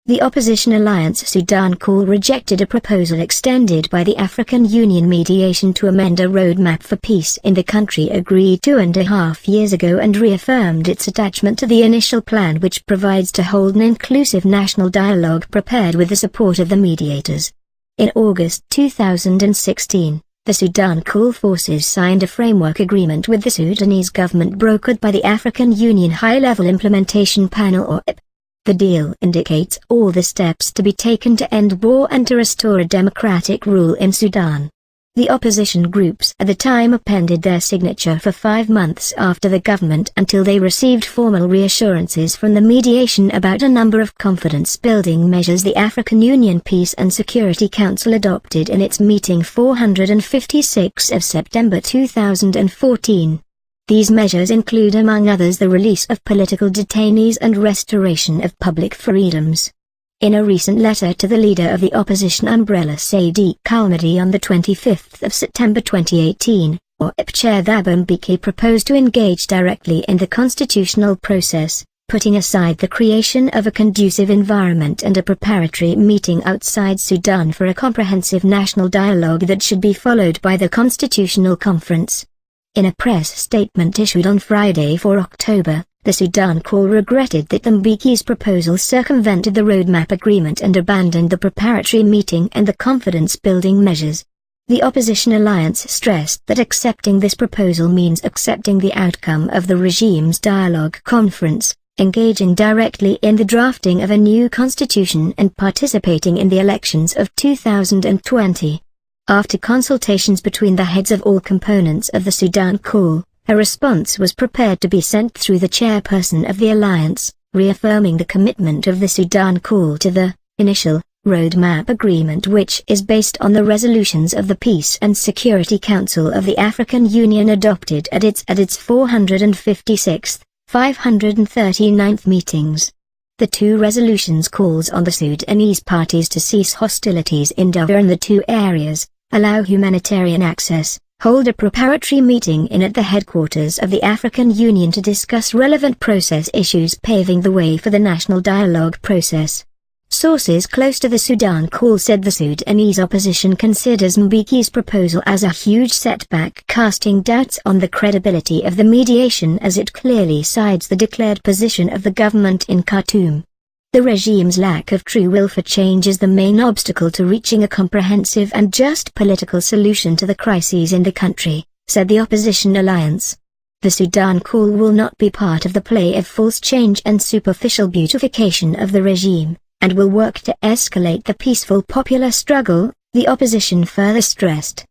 The opposition alliance Sudan call rejected a proposal extended by the African Union mediation to amend a roadmap for peace in the country agreed 2.5 years ago and reaffirmed its attachment to the initial plan, which provides to hold an inclusive national dialogue prepared with the support of the mediators. In August 2016, the Sudan call forces signed a framework agreement with the Sudanese government brokered by the African Union High-Level Implementation Panel or IP. The deal indicates all the steps to be taken to end war and to restore a democratic rule in Sudan. The opposition groups at the time appended their signature for 5 months after the government until they received formal reassurances from the mediation about a number of confidence-building measures the African Union Peace and Security Council adopted in its meeting 456 of September 2014. These measures include among others the release of political detainees and restoration of public freedoms. In a recent letter to the leader of the opposition umbrella Sadiq Kalmadi on the 25th of September 2018, OIP Chair Mbeki proposed to engage directly in the constitutional process, putting aside the creation of a conducive environment and a preparatory meeting outside Sudan for a comprehensive national dialogue that should be followed by the Constitutional Conference. In a press statement issued on Friday 4 October, the Sudan call regretted that Mbeki's proposal circumvented the roadmap agreement and abandoned the preparatory meeting and the confidence-building measures. The opposition alliance stressed that accepting this proposal means accepting the outcome of the regime's dialogue conference, engaging directly in the drafting of a new constitution and participating in the elections of 2020. After consultations between the heads of all components of the Sudan call, a response was prepared to be sent through the chairperson of the alliance, reaffirming the commitment of the Sudan call to the initial roadmap agreement, which is based on the resolutions of the Peace and Security Council of the African Union adopted at its 456th, 539th meetings. The two resolutions calls on the Sudanese parties to cease hostilities in Darfur and the two areas, allow humanitarian access, hold a preparatory meeting at the headquarters of the African Union to discuss relevant process issues, paving the way for the national dialogue process. Sources close to the Sudan call said the Sudanese opposition considers Mbeki's proposal as a huge setback, casting doubts on the credibility of the mediation as it clearly sides the declared position of the government in Khartoum. The regime's lack of true will for change is the main obstacle to reaching a comprehensive and just political solution to the crises in the country, said the opposition alliance. The Sudan call will not be part of the play of false change and superficial beautification of the regime, and will work to escalate the peaceful popular struggle, the opposition further stressed.